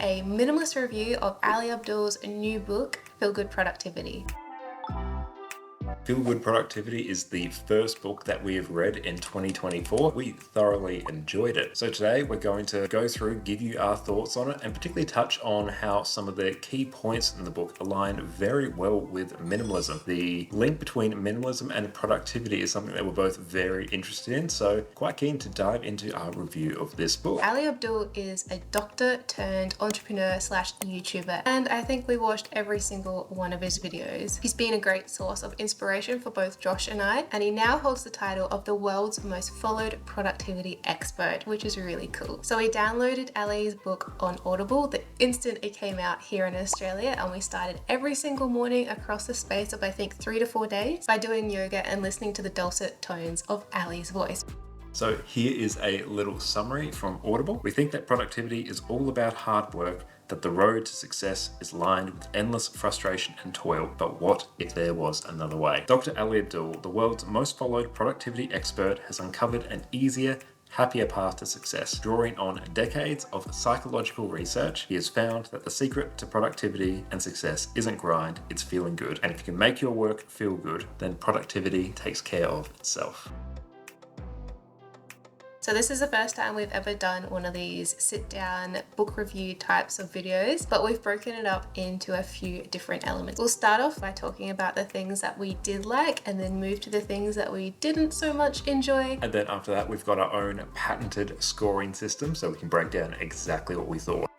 a minimalist review of Ali Abdaal's new book, Feel Good Productivity. Feel Good Productivity is the first book that we have read in 2024. We thoroughly enjoyed it. So today we're going to go through, give you our thoughts on it, and particularly touch on how some of the key points in the book align very well with minimalism. The link between minimalism and productivity is something that we're both very interested in, so quite keen to dive into our review of this book. Ali Abdaal is a doctor turned entrepreneur slash YouTuber, and I think we watched every single one of his videos. He's been a great source of inspiration for both Josh and I, and he now holds the title of the world's most followed productivity expert, which is really cool. So we downloaded Ali's book on Audible the instant it came out here in Australia, and we started every single morning across the space of I think 3 to 4 days by doing yoga and listening to the dulcet tones of Ali's voice. So here is a little summary from Audible. We think that productivity is all about hard work, that the road to success is lined with endless frustration and toil, but what if there was another way? Dr. Ali Abdaal, the world's most followed productivity expert, has uncovered an easier, happier path to success. Drawing on decades of psychological research, he has found that the secret to productivity and success isn't grind, it's feeling good. And if you can make your work feel good, then productivity takes care of itself. So this is the first time we've ever done one of these sit-down book review types of videos, but we've broken it up into a few different elements. We'll start off by talking about the things that we did like, and then move to the things that we didn't so much enjoy. And then after that, we've got our own patented scoring system, so we can break down exactly what we thought.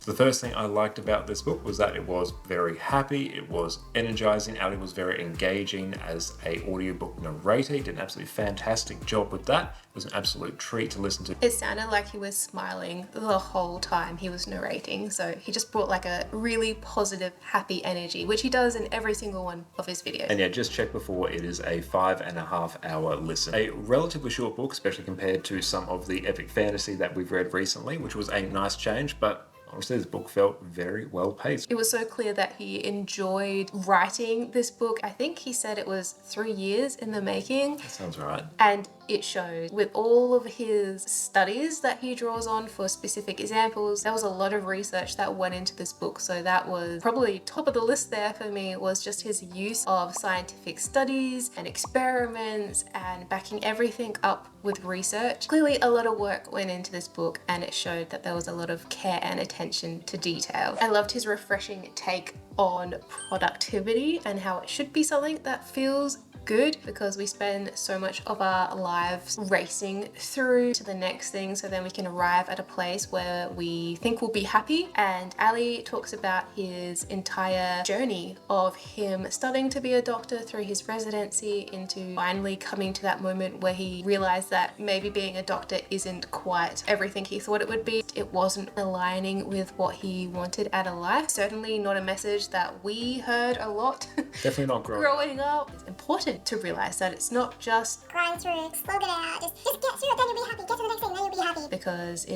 The first thing I liked about this book was that it was very happy, it was energizing. Ali was very engaging as an audiobook narrator. He did an absolutely fantastic job with that. It was an absolute treat to listen to. It sounded like he was smiling the whole time he was narrating, so he just brought like a really positive, happy energy, which he does in every single one of his videos. And yeah, just check before, it is a 5.5 hour listen. A relatively short book, especially compared to some of the epic fantasy that we've read recently, which was a nice change, but honestly, this book felt very well paced. It was so clear that he enjoyed writing this book. I think he said it was 3 years in the making. That sounds right. And it shows with all of his studies that he draws on for specific examples. There was a lot of research that went into this book. So that was probably top of the list there for me, was just his use of scientific studies and experiments and backing everything up with research. Clearly a lot of work went into this book, and it showed that there was a lot of care and attention to detail. I loved his refreshing take on productivity and how it should be something that feels good, because we spend so much of our lives racing through to the next thing so then we can arrive at a place where we think we'll be happy. And Ali talks about his entire journey of him studying to be a doctor through his residency into finally coming to that moment where he realized that maybe being a doctor isn't quite everything he thought it would be. It wasn't aligning with what he wanted out of life. Certainly not a message that we heard a lot. Definitely not growing up. It's important to realize that it's not just grind through it, slog it out, just get through it, then you'll be happy, get to the next thing, then you'll be happy. Because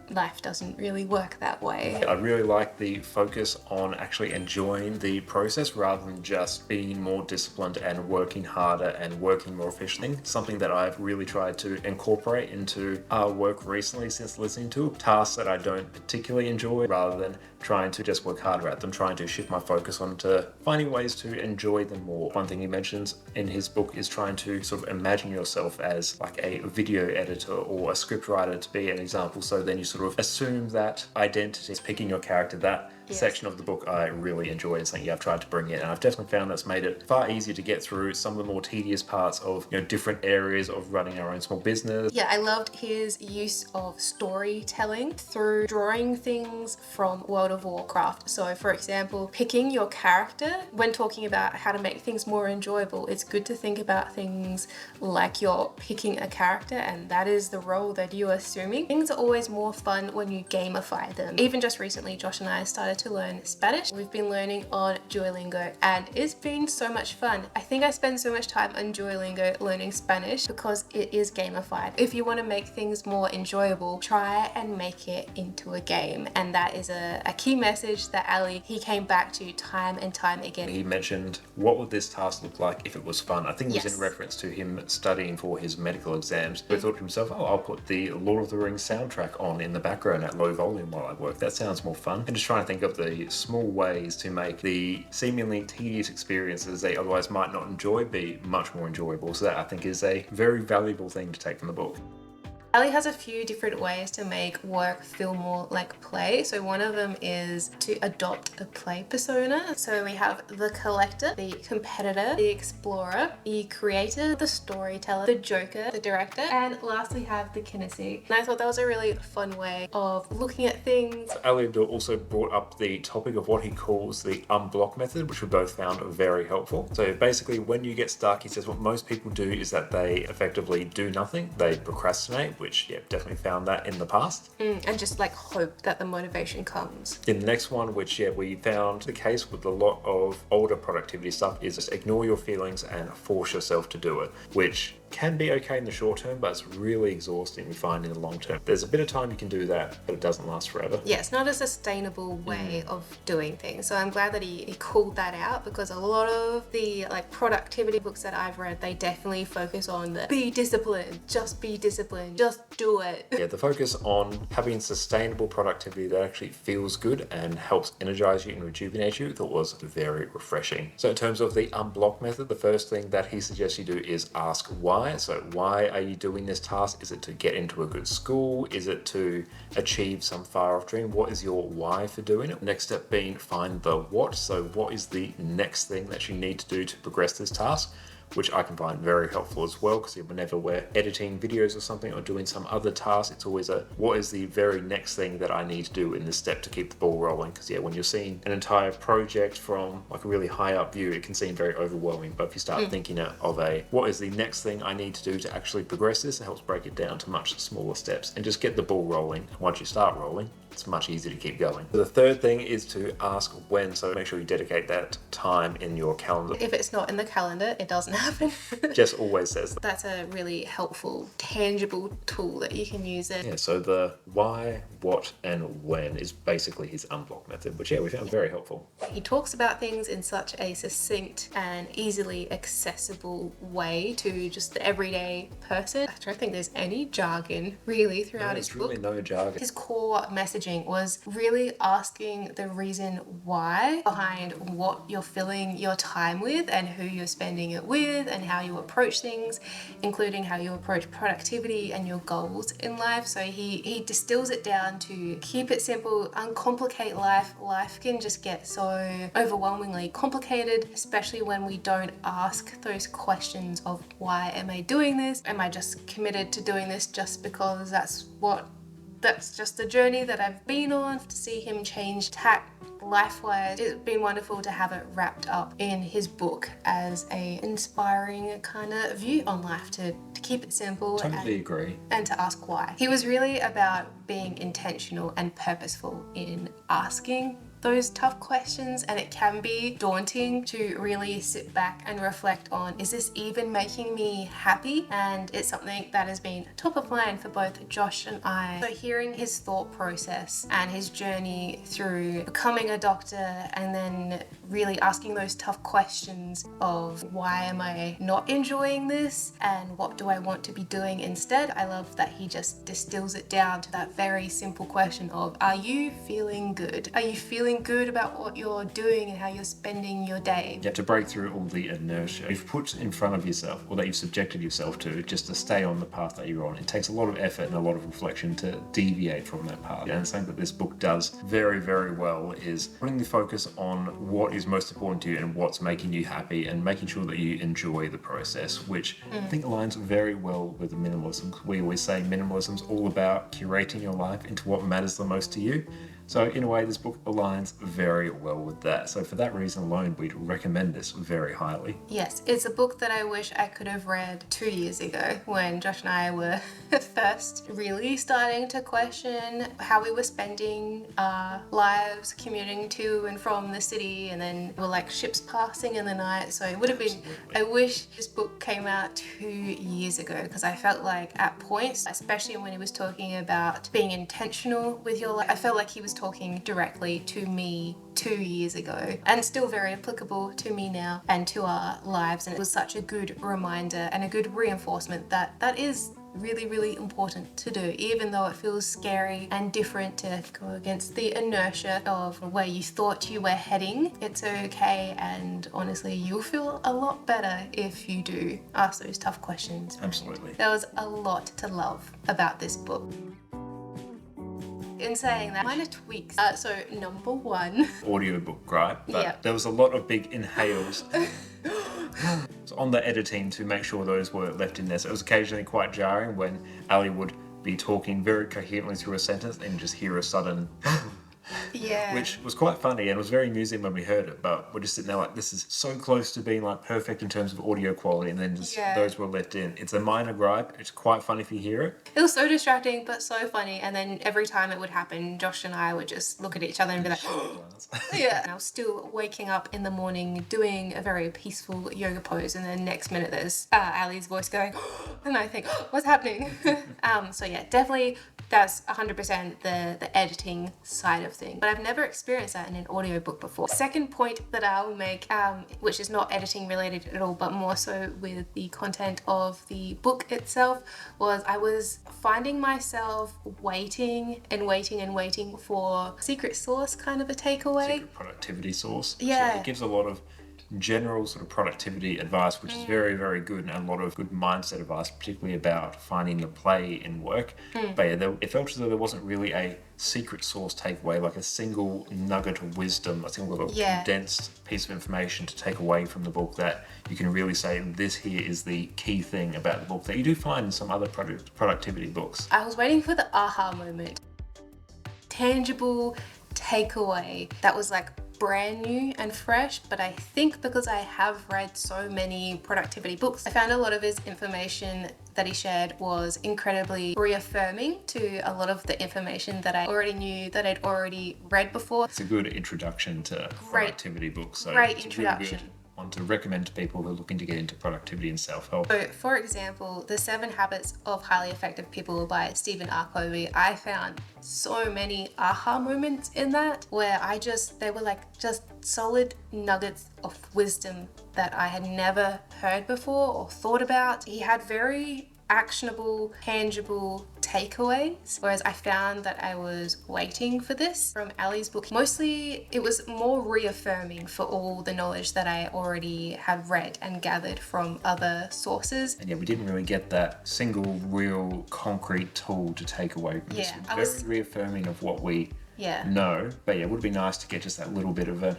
life doesn't really work that way. I really like the focus on actually enjoying the process rather than just being more disciplined and working harder and working more efficiently. Something that I've really tried to incorporate into our work recently since listening to tasks that I don't particularly enjoy, rather than trying to just work harder at them, trying to shift my focus onto finding ways to enjoy them more. One thing he mentions in his book is trying to sort of imagine yourself as like a video editor or a script writer, to be an example. So then you sort of assume that identity is picking your character. That section of the book I really enjoyed. It's something I've tried to bring in, and I've definitely found that's made it far easier to get through some of the more tedious parts of, different areas of running our own small business. Yeah, I loved his use of storytelling through drawing things from World of Warcraft. So for example, picking your character. When talking about how to make things more enjoyable, it's good to think about things like you're picking a character, and that is the role that you're assuming. Things are always more fun when you gamify them. Even just recently, Josh and I started to learn Spanish. We've been learning on Duolingo and it's been so much fun. I think I spend so much time on Duolingo learning Spanish because it is gamified. If you want to make things more enjoyable, try and make it into a game. And that is a key message that Ali, he came back to time and time again. He mentioned, what would this task look like if it was fun? I think it was Yes. in reference to him studying for his medical exams. He thought to himself, oh, I'll put the Lord of the Rings soundtrack on in the background at low volume while I work. That sounds more fun. And just trying to think of the small ways to make the seemingly tedious experiences they otherwise might not enjoy be much more enjoyable. So that I think is a very valuable thing to take from the book. Ali has a few different ways to make work feel more like play. So one of them is to adopt a play persona. So we have the collector, the competitor, the explorer, the creator, the storyteller, the joker, the director, and lastly have the kinesy. And I thought that was a really fun way of looking at things. Ali Abdaal also brought up the topic of what he calls the unblock method, which we both found very helpful. So basically when you get stuck, he says what most people do is that they effectively do nothing. They procrastinate, which definitely found that in the past. And just like hope that the motivation comes. In the next one, which we found the case with a lot of older productivity stuff, is just ignore your feelings and force yourself to do it, which can be okay in the short term, but it's really exhausting, we find, in the long term. There's a bit of time you can do that, but it doesn't last forever. Yeah, it's not a sustainable way of doing things. So I'm glad that he called that out, because a lot of the like productivity books that I've read, they definitely focus on the be disciplined, just do it. Yeah, the focus on having sustainable productivity that actually feels good and helps energize you and rejuvenate you, I thought was very refreshing. So in terms of the unblock method, the first thing that he suggests you do is ask why. So why are you doing this task? Is it to get into a good school? Is it to achieve some far off dream? What is your why for doing it? Next step being find the what. So what is the next thing that you need to do to progress this task? Which I can find very helpful as well, because whenever we're editing videos or something or doing some other task, it's always what is the very next thing that I need to do in this step to keep the ball rolling? Because when you're seeing an entire project from like a really high up view, it can seem very overwhelming. But if you start thinking of what is the next thing I need to do to actually progress this, it helps break it down to much smaller steps and just get the ball rolling. Once you start rolling, it's much easier to keep going. The third thing is to ask when, so make sure you dedicate that time in your calendar. If it's not in the calendar, it doesn't happen. Jess always says that. That's a really helpful, tangible tool that you can use it. Yeah, so the why, what, and when is basically his unblock method, which we found very helpful. He talks about things in such a succinct and easily accessible way to just the everyday person. I don't think there's any jargon really throughout his book. There's really no jargon. His core messaging was really asking the reason why behind what you're filling your time with and who you're spending it with and how you approach things, including how you approach productivity and your goals in life. So he distills it down to keep it simple, uncomplicate life. Life can just get so overwhelmingly complicated, especially when we don't ask those questions of why am I doing this? Am I just committed to doing this just because that's just the journey that I've been on? To see him change tack life-wise, it's been wonderful to have it wrapped up in his book as a inspiring kind of view on life, to keep it simple. Totally agree. And to ask why. He was really about being intentional and purposeful in asking those tough questions, and it can be daunting to really sit back and reflect on, is this even making me happy? And it's something that has been top of mind for both Josh and I. So hearing his thought process and his journey through becoming a doctor and then really asking those tough questions of why am I not enjoying this and what do I want to be doing instead? I love that he just distills it down to that very simple question of, are you feeling good? Are you feeling good about what you're doing and how you're spending your day? You have to break through all the inertia you've put in front of yourself, or that you've subjected yourself to, just to stay on the path that you're on. It takes a lot of effort and a lot of reflection to deviate from that path. And something that this book does very, very well is putting the focus on what is most important to you and what's making you happy, and making sure that you enjoy the process, which I think aligns very well with minimalism. We always say minimalism is all about curating your life into what matters the most to you. So in a way, this book aligns aligns very well with that. So for that reason alone, we'd recommend this very highly. Yes, it's a book that I wish I could have read 2 years ago when Josh and I were first really starting to question how we were spending our lives commuting to and from the city, and then we're like ships passing in the night. So it would have been, I wish this book came out 2 years ago, because I felt like at points, especially when he was talking about being intentional with your life, I felt like he was talking directly to me 2 years ago, and still very applicable to me now and to our lives. And it was such a good reminder and a good reinforcement that that is really, really important to do, even though it feels scary and different to go against the inertia of where you thought you were heading. It's okay, and honestly, you'll feel a lot better if you do ask those tough questions. Absolutely. There was a lot to love about this book. In saying that, minor tweaks. So number one, Audiobook, right? But Yeah. there was a lot of big inhales. So on the editing to make sure those were left in there. So it was occasionally quite jarring when Ali would be talking very coherently through a sentence and just hear a sudden yeah, which was quite funny and was very amusing when we heard it, but we're just sitting there like, this is so close to being like perfect in terms of audio quality, and then just Yeah. those were left in. It's a minor gripe. It's quite funny if you hear it. it was so distracting but so funny. And then every time it would happen, Josh and I would just look at each other and be like, yeah. And I was still waking up in the morning doing a very peaceful yoga pose, and then next minute there's Ali's voice going, and I think, what's happening? So yeah, definitely that's 100% the editing side of things. But I've never experienced that in an audiobook before. Second point that I will make, which is not editing related at all, but more so with the content of the book itself, was I was finding myself waiting and waiting and waiting for secret sauce kind of a takeaway. Secret productivity source. Yeah. So it gives a lot of general sort of productivity advice, which is very, very good, and a lot of good mindset advice, particularly about finding the play in work. But yeah, it felt as though there wasn't really a secret source takeaway, like a single nugget of wisdom, a single little condensed piece of information to take away from the book that you can really say, this here is the key thing about the book that you do find in some other productivity books. I was waiting for the aha moment. Tangible takeaway that was like brand new and fresh. But I think because I have read so many productivity books, I found a lot of his information that he shared was incredibly reaffirming to a lot of the information that I already knew, that I'd already read before. It's a good introduction to productivity books. So Great it's introduction. Really good one to recommend to people who are looking to get into productivity and self-help. So, for example, The 7 Habits of Highly Effective People by Stephen R. Covey, I found so many aha moments in that where they were like just solid nuggets of wisdom that I had never heard before or thought about. He had very actionable, tangible takeaways, whereas I found that I was waiting for this from Ali's book. Mostly it was more reaffirming for all the knowledge that I already had read and gathered from other sources. And yeah, we didn't really get that single real concrete tool to take away from this. Yeah, Very reaffirming of what we know, but yeah, it would be nice to get just that little bit of a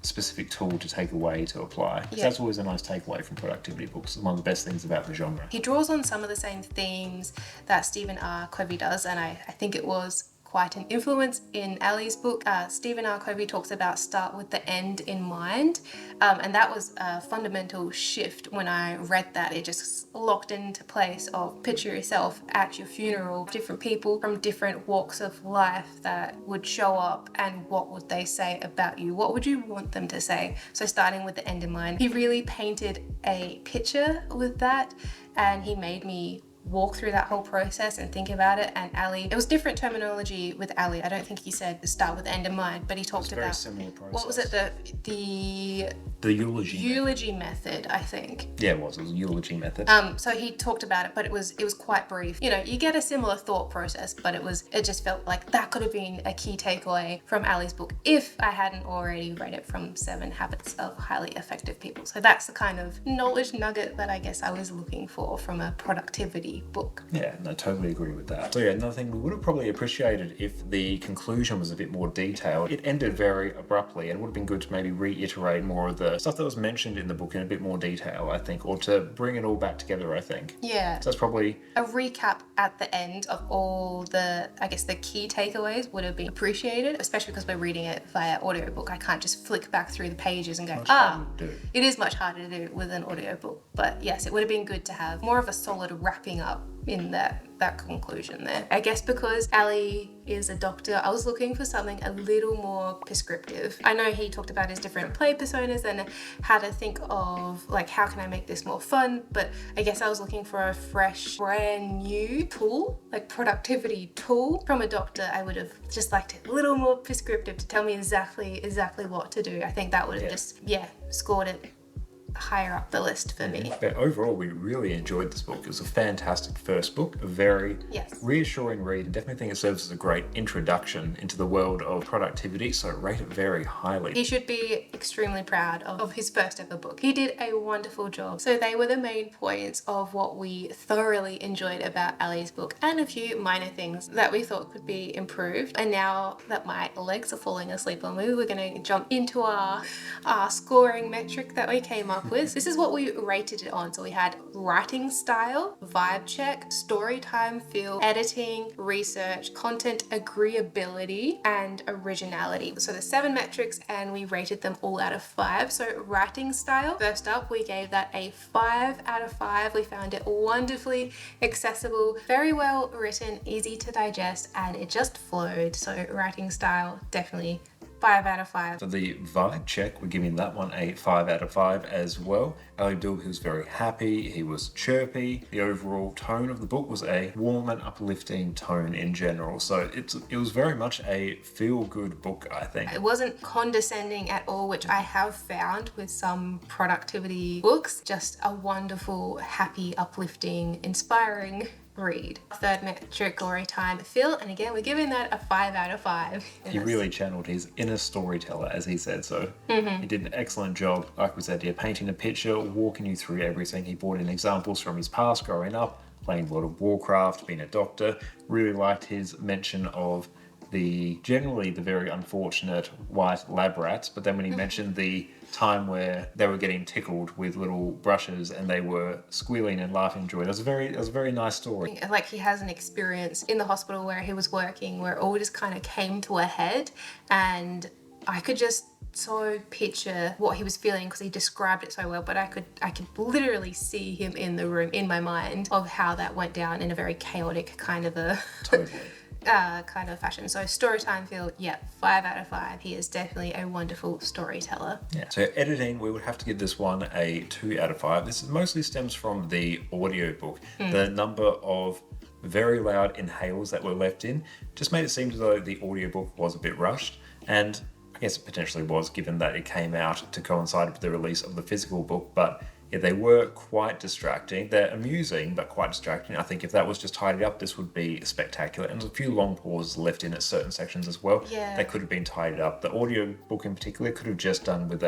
specific tool to take away to apply. Because that's always a nice takeaway from productivity books. It's one of the best things about the genre. He draws on some of the same themes that Stephen R. Covey does, and I think it was quite an influence in Ali's book. Stephen R. Covey talks about start with the end in mind, and that was a fundamental shift when I read that. It just locked into place of picture yourself at your funeral, different people from different walks of life that would show up, and what would they say about you? What would you want them to say? So starting with the end in mind. He really painted a picture with that, and he made me walk through that whole process and think about it. And Ali, it was different terminology with Ali. I don't think he said start with the end in mind, but he talked about, very similar process. What was it, the eulogy method, I think. Yeah, it was a eulogy method. So he talked about it, but it was quite brief. You know, you get a similar thought process, but it just felt like that could have been a key takeaway from Ali's book if I hadn't already read it from 7 Habits of Highly Effective People. So that's the kind of knowledge nugget that I guess I was looking for from a productivity the book. Yeah, no, totally agree with that. So yeah, another thing we would have probably appreciated if the conclusion was a bit more detailed. It ended very abruptly, and it would have been good to maybe reiterate more of the stuff that was mentioned in the book in a bit more detail, I think, or to bring it all back together, I think. Yeah. So that's probably a recap at the end of all the, I guess, the key takeaways would have been appreciated, especially because we're reading it via audiobook. I can't just flick back through the pages and go, much harder to do. It is much harder to do with an audiobook. But yes, it would have been good to have more of a solid wrapping up in that conclusion there. I guess because Ali is a doctor, I was looking for something a little more prescriptive. I know he talked about his different play personas and how to think of, like, how can I make this more fun, but I guess I was looking for a fresh, brand new tool, like productivity tool from a doctor. I would have just liked it a little more prescriptive to tell me exactly what to do. I think that would have scored it higher up the list for me. But overall, we really enjoyed this book. It was a fantastic first book, a very reassuring read. I definitely think it serves as a great introduction into the world of productivity, so rate it very highly. He should be extremely proud of his first ever book. He did a wonderful job. So they were the main points of what we thoroughly enjoyed about Ali's book, and a few minor things that we thought could be improved. And now that my legs are falling asleep on me, we're going to jump into our scoring metric that we came up with. This is what we rated it on. So we had writing style, vibe check, story time feel, editing, research, content agreeability, and originality. So the 7 metrics, and we rated them all out of 5. So writing style, first up, we gave that a 5 out of 5. We found it wonderfully accessible, very well written, easy to digest, and it just flowed. So writing style, definitely 5 out of 5. For the vibe check, we're giving that one a 5 out of 5 as well. Abdaal, he was very happy, he was chirpy. The overall tone of the book was a warm and uplifting tone in general. So it was very much a feel-good book, I think. It wasn't condescending at all, which I have found with some productivity books. Just a wonderful, happy, uplifting, inspiring read. Third metric, glory time feel, and again we're giving that a 5 out of 5. He really channeled his inner storyteller, as he said. So he did an excellent job, like we said, painting a picture, walking you through everything. He brought in examples from his past growing up, playing World of Warcraft, being a doctor. Really liked his mention of generally the very unfortunate white lab rats, but then when he mentioned the time where they were getting tickled with little brushes and they were squealing and laughing joy. That was a very nice story. Like, he has an experience in the hospital where he was working where it all just kind of came to a head, and I could just so picture what he was feeling because he described it so well, but I could literally see him in the room in my mind of how that went down in a very chaotic kind of a kind of fashion. So storytime feel, 5 out of 5. He is definitely a wonderful storyteller. Yeah. So editing, we would have to give this one a 2 out of 5. This mostly stems from the audiobook. The number of very loud inhales that were left in just made it seem as though the audiobook was a bit rushed, and I guess it potentially was, given that it came out to coincide with the release of the physical book, but yeah, they were quite distracting. They're amusing, but quite distracting. I think if that was just tidied up, this would be spectacular. And there's a few long pauses left in at certain sections as well. Yeah. They could have been tidied up. The audio book in particular could have just done with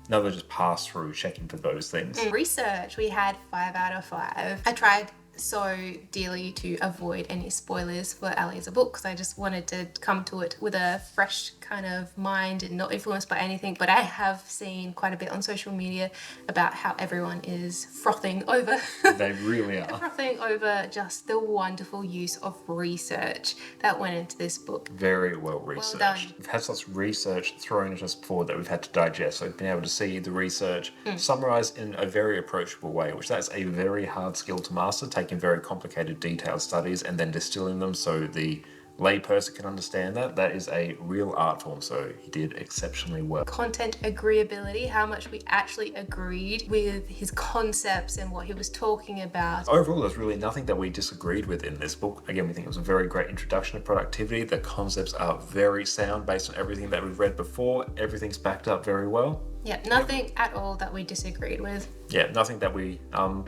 another just pass through, checking for those things. Research, we had 5 out of 5. I tried so dearly to avoid any spoilers for Ali's book because I just wanted to come to it with a fresh kind of mind and not influenced by anything, but I have seen quite a bit on social media about how everyone is frothing over They really are. frothing over just the wonderful use of research that went into this book. Very well researched. done. We've had such research thrown at us before that we've had to digest. So we've been able to see the research summarised in a very approachable way, which that's a very hard skill to master, taking very complicated detailed studies and then distilling them so the layperson can understand that. That is a real art form, so he did exceptionally well. Content agreeability, how much we actually agreed with his concepts and what he was talking about. Overall, there's really nothing that we disagreed with in this book. Again, we think it was a very great introduction to productivity. The concepts are very sound based on everything that we've read before. Everything's backed up very well. Yeah, nothing at all that we disagreed with. Yeah, nothing that we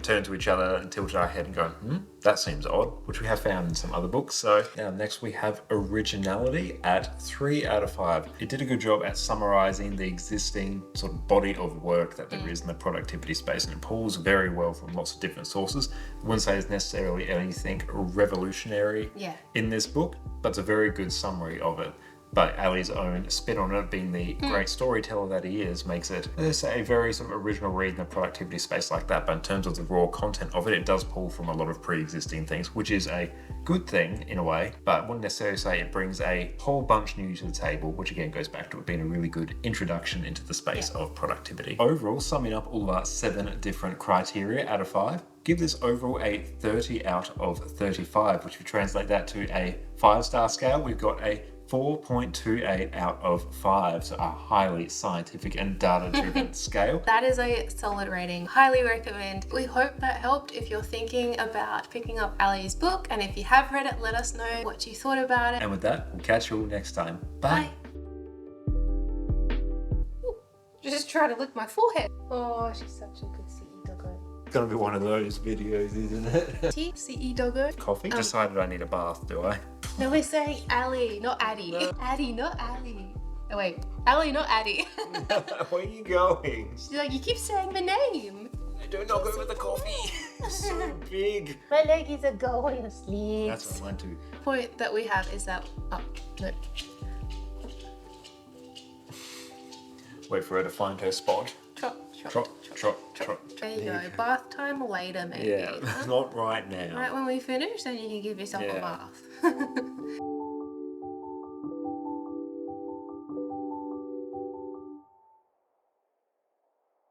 turned to each other and tilted our head and go, that seems odd, which we have found in some other books. So now next we have originality at 3 out of 5. It did a good job at summarizing the existing sort of body of work that there is in the productivity space, and it pulls very well from lots of different sources. I wouldn't say there's necessarily anything revolutionary in this book, but it's a very good summary of it. But Ali's own spin on it, being the great storyteller that he is, makes it, let's say, a very sort of original read in the productivity space like that. But in terms of the raw content of it, it does pull from a lot of pre-existing things, which is a good thing in a way, but I wouldn't necessarily say it brings a whole bunch new to the table, which again goes back to it being a really good introduction into the space of productivity. Overall, summing up all of our 7 different criteria out of 5, give this overall a 30 out of 35, which if you translate that to a 5-star scale, we've got a 4.28 out of 5, so a highly scientific and data-driven scale. That is a solid rating. Highly recommend. We hope that helped if you're thinking about picking up Ali's book, and if you have read it, let us know what you thought about it. And with that, we'll catch you all next time. Bye. Just try to lick my forehead. Oh, she's such a good CE doggo. It's gonna be one of those videos, isn't it? Tea, CE doggo. Coffee? Decided I need a bath, do I? No, we're saying Ali, not Addie. No. Addie, not Ali. Oh wait, Ali, not Addie. Where are you going? She's like, you keep saying the name. I don't know, go with the coffee. It's so big. My leggies are going to sleep. That's what I want to. The point that we have is that, no. Wait for her to find her spot. Trot. There you go. Bath time later, maybe. Yeah, not right now. Right when we finish, then you can give yourself a bath.